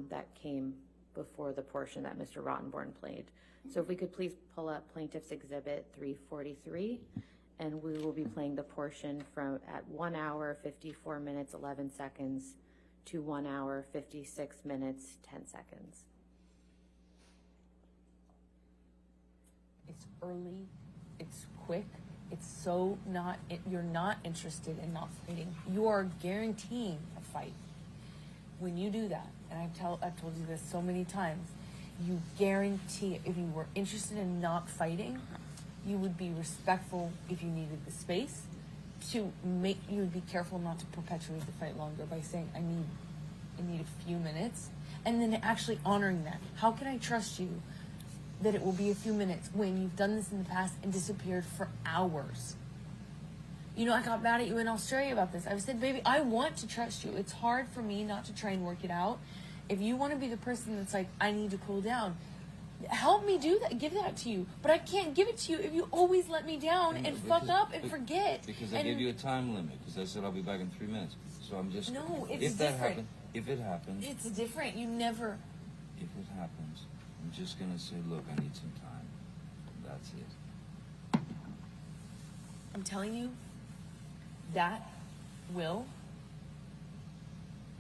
that came before the portion that Mr. Rottenborn played. So if we could please pull up Plaintiff's Exhibit 343, and we will be playing the portion from at 1 hour, 54 minutes, 11 seconds to 1 hour, 56 minutes, 10 seconds. It's early, it's quick, it's so not, you're not interested in not fighting. You are guaranteeing a fight. When you do that, and I've told you this so many times, you guarantee it. If you were interested in not fighting, you would be respectful if you needed the space you would be careful not to perpetuate the fight longer by saying, I need a few minutes, and then actually honoring that. How can I trust you that it will be a few minutes when you've done this in the past and disappeared for hours? You know, I got mad at you in Australia about this. I said, baby, I want to trust you. It's hard for me not to try and work it out. If you want to be the person that's like, I need to cool down, help me do that, give that to you. But I can't give it to you if you always let me down and fuck up and forget. Because I gave you a time limit, because I said I'll be back in 3 minutes. So I'm just... No, it's different. If it happens... It's different. You never... If it happens, I'm just going to say, look, I need some time. That's it. I'm telling you, that will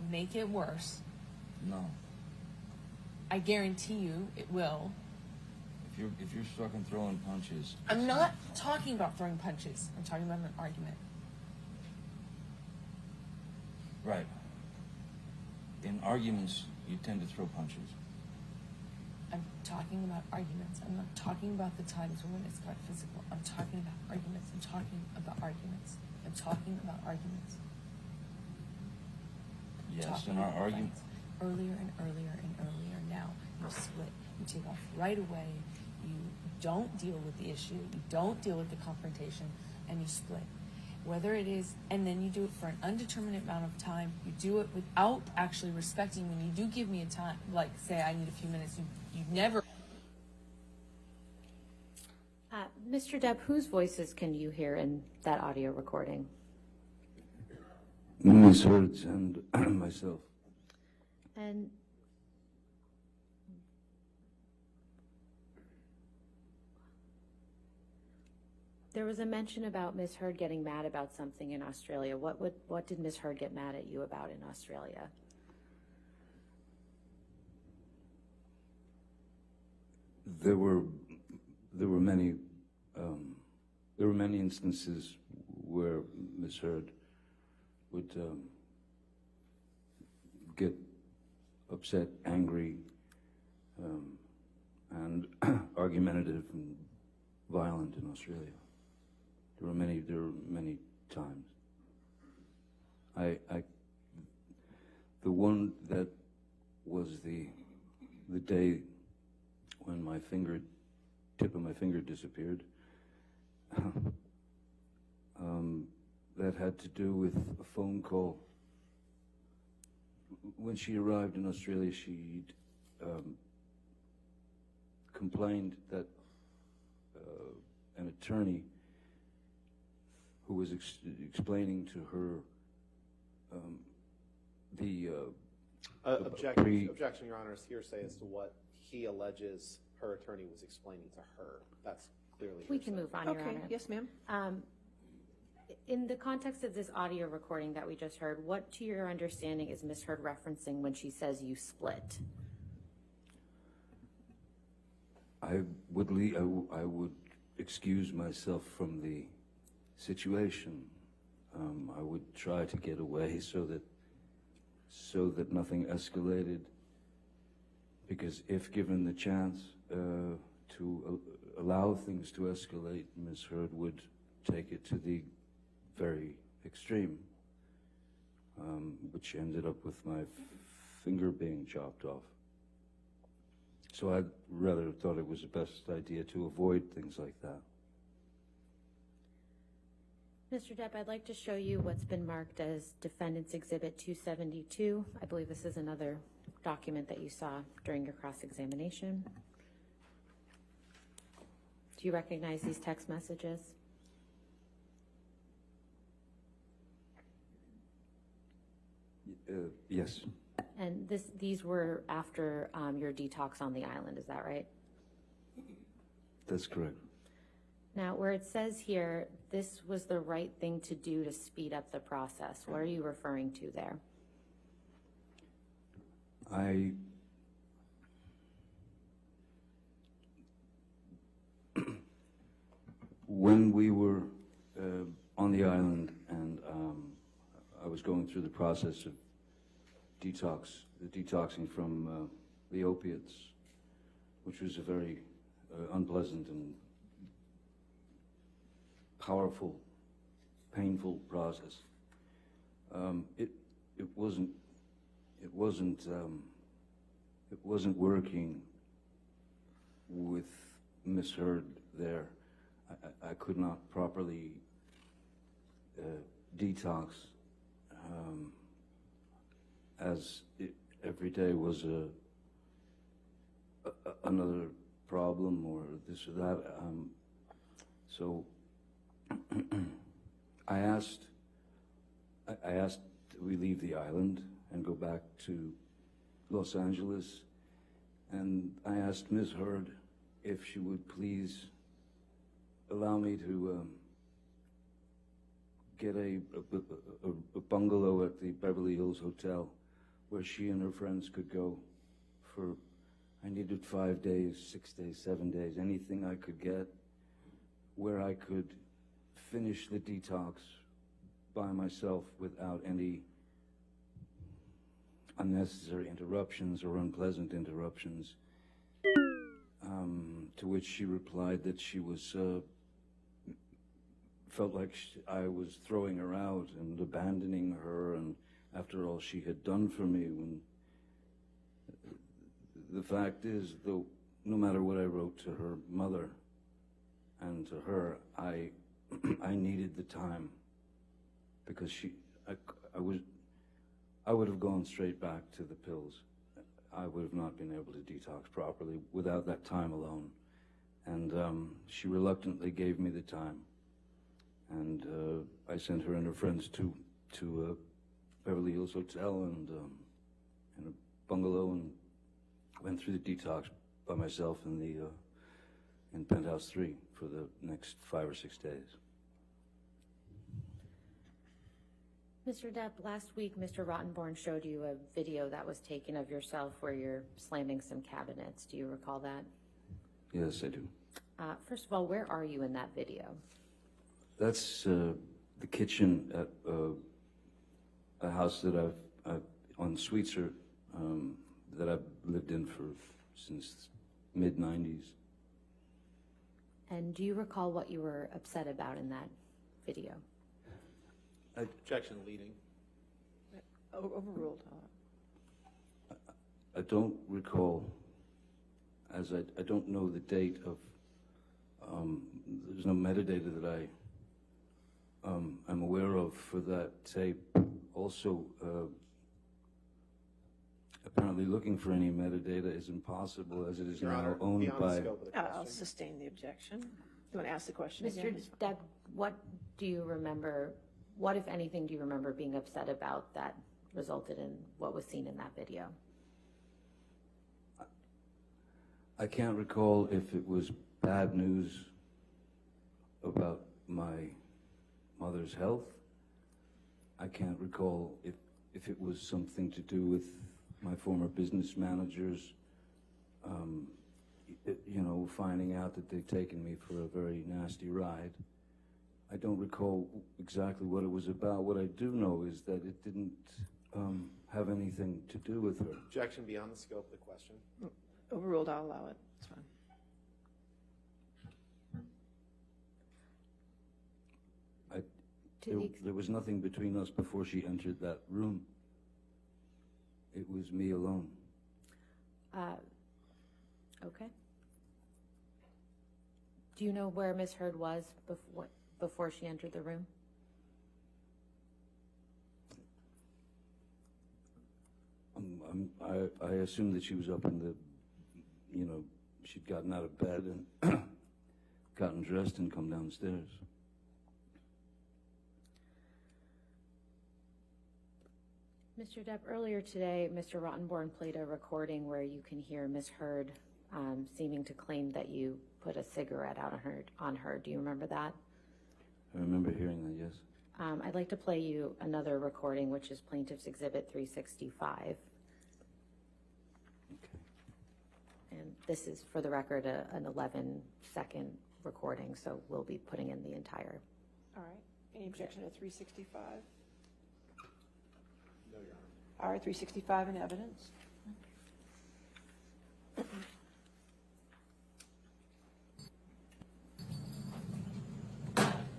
make it worse. No. I guarantee you it will. If you're stuck in throwing punches... I'm not talking about throwing punches. I'm talking about an argument. Right. In arguments, you tend to throw punches. I'm talking about arguments. I'm not talking about the times when it's got physical. I'm talking about arguments. I'm talking about arguments. I'm talking about arguments. Yes, in our arguments. Earlier and earlier and earlier. Now you split. You take off right away. You don't deal with the issue. You don't deal with the confrontation, and you split. Whether it is, and then you do it for an undeterminate amount of time. You do it without actually respecting. When you do give me a time, like say I need a few minutes, you never. Mr. Depp, whose voices can you hear in that audio recording? Ms. Hertz and myself. And there was a mention about Ms. Heard getting mad about something in Australia. What did Ms. Heard get mad at you about in Australia? There were many instances where Ms. Heard would get upset, angry, and argumentative and violent in Australia. There were many times. The one that was the day when my tip of my finger disappeared, that had to do with a phone call. When she arrived in Australia, she complained that an attorney who was explaining to her Objection, Your Honor, is hearsay as to what he alleges her attorney was explaining to her. That's clearly We hearsay. can move on, Your Okay, Honor. yes, ma'am. In the context of this audio recording that we just heard, what, to your understanding, is Ms. Heard referencing when she says you split? I would excuse myself from the situation. I would try to get away so that nothing escalated. Because if given the chance to allow things to escalate, Ms. Heard would take it to the very extreme, which ended up with my finger being chopped off. So I rather thought it was the best idea to avoid things like that. Mr. Depp, I'd like to show you what's been marked as Defendant's Exhibit 272. I believe this is another document that you saw during your cross-examination. Do you recognize these text messages? Yes. And these were after your detox on the island, is that right? That's correct. Now, where it says here, this was the right thing to do to speed up the process, what are you referring to there? When we were on the island and I was going through the process of detoxing from the opiates, which was a very unpleasant and powerful, painful process. It wasn't working with Miss Heard there. I could not properly detox, as every day was another problem or this or that. So I asked we leave the island and go back to Los Angeles, and I asked Ms. Heard if she would please allow me to get a bungalow at the Beverly Hills Hotel where she and her friends could go for, I needed 5 days, 6 days, 7 days, anything I could get where I could finish the detox by myself without any unnecessary interruptions or unpleasant interruptions. To which she replied that she was felt like I was throwing her out and abandoning her, and after all she had done for me. When the fact is, though, no matter what I wrote to her mother and to her, I needed the time, because I would have gone straight back to the pills. I would have not been able to detox properly without that time alone. And she reluctantly gave me the time. And I sent her and her friends to Beverly Hills Hotel and in a bungalow, and went through the detox by myself in Penthouse 3 for the next 5 or 6 days. Mr. Depp, last week Mr. Rottenborn showed you a video that was taken of yourself where you're slamming some cabinets. Do you recall that? Yes, I do. First of all, where are you in that video? That's the kitchen at a house that I've on Sweetser that I've lived in since mid-90s. And do you recall what you were upset about in that video? Objection leading. Overruled. I don't recall, as I don't know the date of, there's no metadata that I am aware of for that tape. Also, apparently looking for any metadata is impossible, as it is Your now Honor, owned beyond the by... scope of the I'll question. sustain the objection. You want to ask the question Mr. again? Depp, what do you remember, what, if anything, do you remember being upset about that resulted in what was seen in that video? I can't recall if it was bad news about my mother's health. I can't recall if it was something to do with my former business managers, finding out that they'd taken me for a very nasty ride. I don't recall exactly what it was about. What I do know is that it didn't have anything to do with her. Objection beyond the scope of the question. Overruled, I'll allow it. It's fine. There was nothing between us before she entered that room. It was me alone. Okay. Do you know where Ms. Heard was before she entered the room? I assumed that she was up in the, she'd gotten out of bed and gotten dressed and come downstairs. Mr. Depp, earlier today, Mr. Rottenborn played a recording where you can hear Ms. Hurd seeming to claim that you put a cigarette out on her. Do you remember that? I remember hearing that, yes. I'd like to play you another recording, which is Plaintiff's Exhibit 365. Okay. And this is, for the record, an 11-second recording, so we'll be putting in the entire. All right. Any objection to 365? No, Your Honor. All right, 365 in evidence.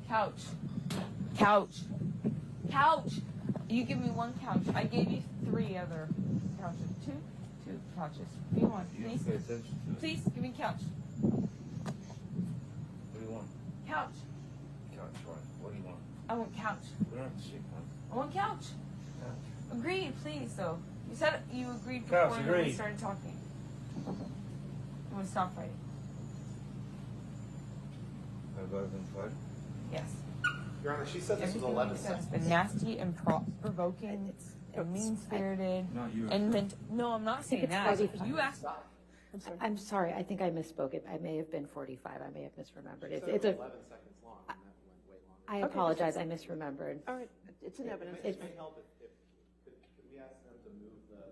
Couch. Couch. Couch. You give me one couch. I gave you 3 other couches. 2 couches. Give me one, You please. pay attention to it. Please, give me couch. What do you want? Couch. Couch, what? What do you want? I want couch. We don't have to see one. I want couch. Couch. Agreed, please, though. You said you agreed Couch, before we agreed. started talking. You want to stop fighting? Have I been fighting? Yes. Your Honor, she said this was Everything 11 you said has seconds. been nasty and provoking and mean-spirited. Not you. No, I'm not saying it's that. 45. You asked. I'm sorry. I'm sorry, I think I misspoke. I may have been 45. I may have misremembered. She said It's it a. was 11 seconds long, and that went way longer. I apologize. I misremembered. All right, it's in evidence. It may help if could we ask them to move the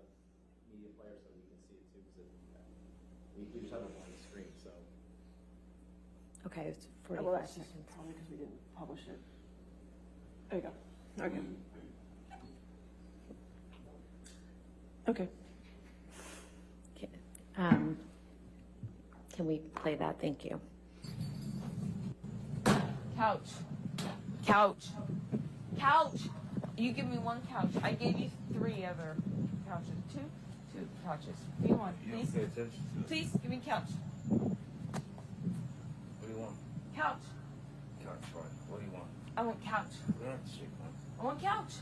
media player so we can see it too, because we just have a blank screen, so. Okay, it's Well, 45 that's just seconds. probably because we didn't publish it. There you go. Okay. Okay. Can we play that? Thank you. Couch. Couch. Couch. You give me one couch. I gave you 3 other couches. 2 couches. Give me one, You please. don't pay attention to it. Please, give me couch. What do you want? Couch. Couch, what? What do you want? I want couch. We don't have to see one. I want couch.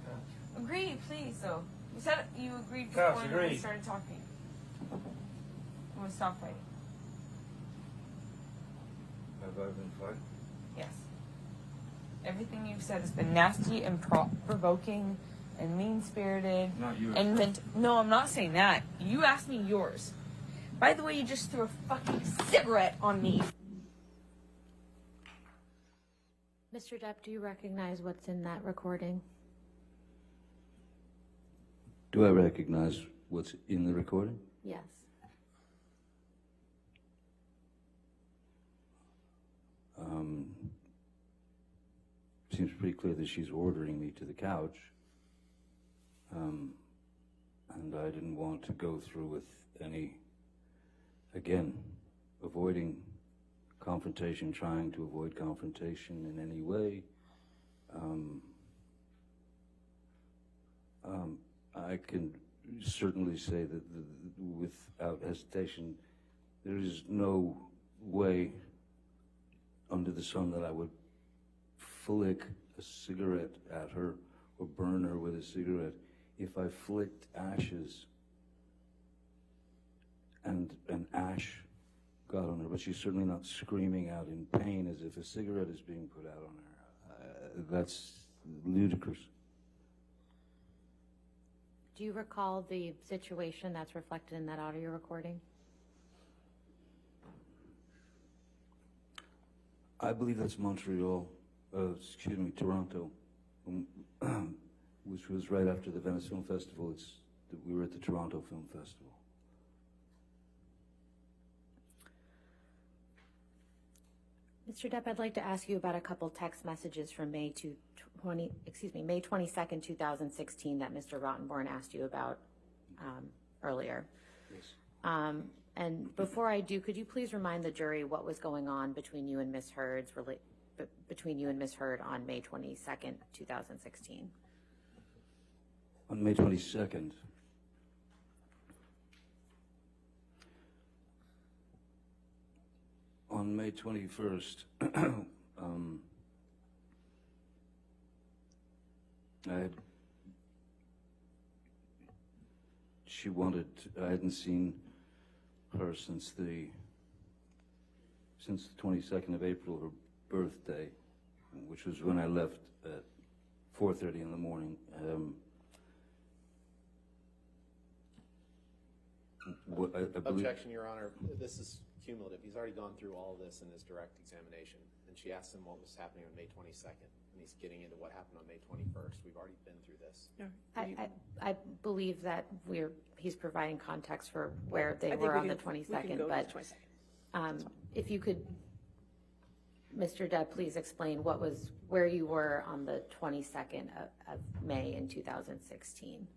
Couch. Agreed, please, though. You said you agreed Couch, before we agreed. started talking. You want to stop fighting? Have I been fighting? Yes. Everything you've said has been nasty and provoking and mean-spirited. Not you. No, I'm not saying that. You asked me yours. By the way, you just threw a fucking cigarette on me. Mr. Depp, do you recognize what's in that recording? Do I recognize what's in the recording? Yes. Seems pretty clear that she's ordering me to the couch. And I didn't want to go through with any, again, avoiding confrontation, trying to avoid confrontation in any way. I can certainly say that without hesitation, there is no way under the sun that I would flick a cigarette at her or burn her with a cigarette. If I flicked ashes and an ash got on her, but she's certainly not screaming out in pain as if a cigarette is being put out on her. That's ludicrous. Do you recall the situation that's reflected in that audio recording? I believe that's Toronto, which was right after the Venice Film Festival. We were at the Toronto Film Festival. Mr. Depp, I'd like to ask you about a couple text messages from May 22nd, 2016 that Mr. Rottenborn asked you about earlier. Yes. And before I do, could you please remind the jury what was going on between you and Ms. Hurd on May 22nd, 2016? On May 22nd, on May 21st, I hadn't seen her since the 22nd of April, her birthday, which was when I left at 4:30 in the morning. I believe. Objection, Your Honor. This is cumulative. He's already gone through all of this in his direct examination. And she asked him what was happening on May 22nd. And he's getting into what happened on May 21st. We've already been through this. I believe that he's providing context for where they I think were we on the can- we can 22nd, go to but the 22nd. if you could, Mr. Deb, please explain where you were on the 22nd of May in 2016.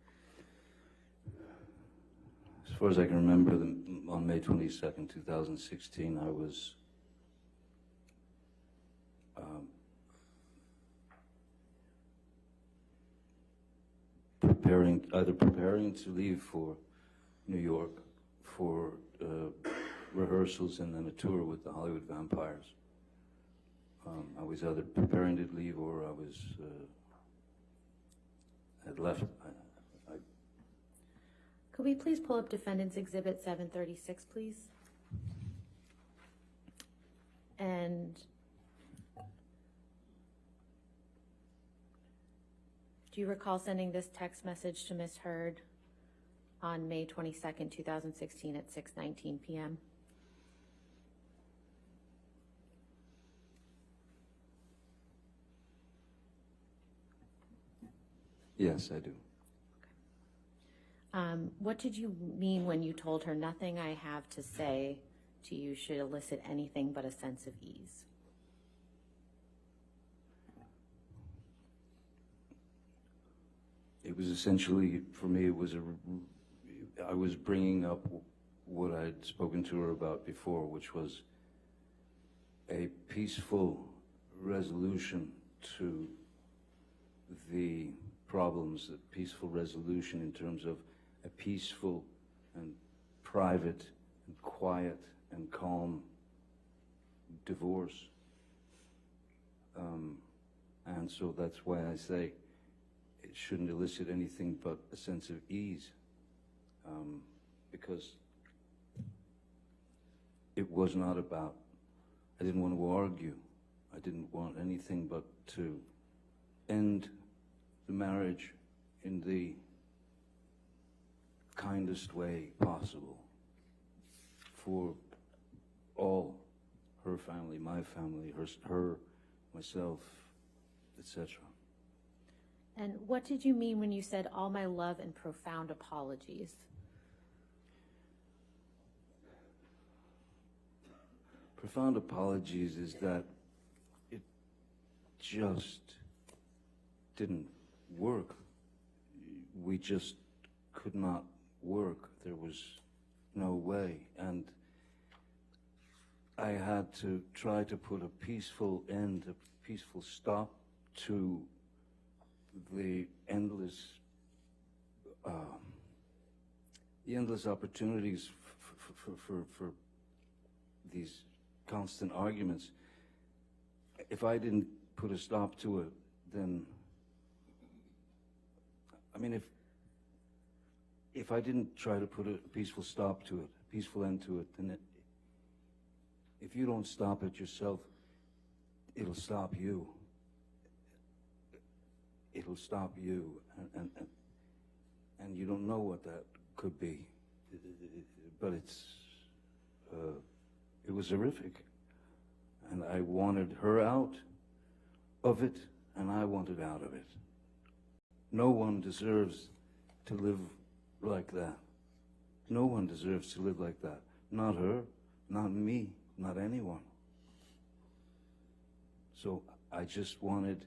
As far as I can remember, on May 22nd, 2016, I was preparing to leave for New York for rehearsals and then a tour with the Hollywood Vampires. I was either preparing to leave or I was had left. Could we please pull up Defendant's Exhibit 736, please? And do you recall sending this text message to Ms. Hurd on May 22nd, 2016 at 6:19 p.m.? Yes, I do. What did you mean when you told her nothing I have to say to you should elicit anything but a sense of ease? It was essentially, for me, I was bringing up what I'd spoken to her about before, which was a peaceful resolution to the problems, a peaceful resolution in terms of a peaceful and private and quiet and calm divorce. And so that's why I say it shouldn't elicit anything but a sense of ease, because it was not about, I didn't want to argue. I didn't want anything but to end the marriage in the kindest way possible for all, her family, my family, her, myself, etc. And what did you mean when you said all my love and profound apologies? Profound apologies is that it just didn't work. We just could not work. There was no way. And I had to try to put a peaceful end, a peaceful stop to the endless opportunities for these constant arguments. If I didn't put a stop to it, then, I mean, if I didn't try to put a peaceful stop to it, a peaceful end to it, then if you don't stop it yourself, it'll stop you. It'll stop you, and you don't know what that could be, but it was horrific, and I wanted her out of it, and I wanted out of it. No one deserves to live like that. No one deserves to live like that. Not her, not me, not anyone. So I just wanted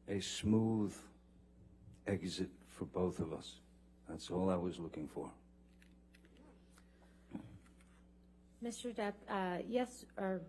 a smooth exit for both of us. That's all I was looking for. Mr. Depp, yes, or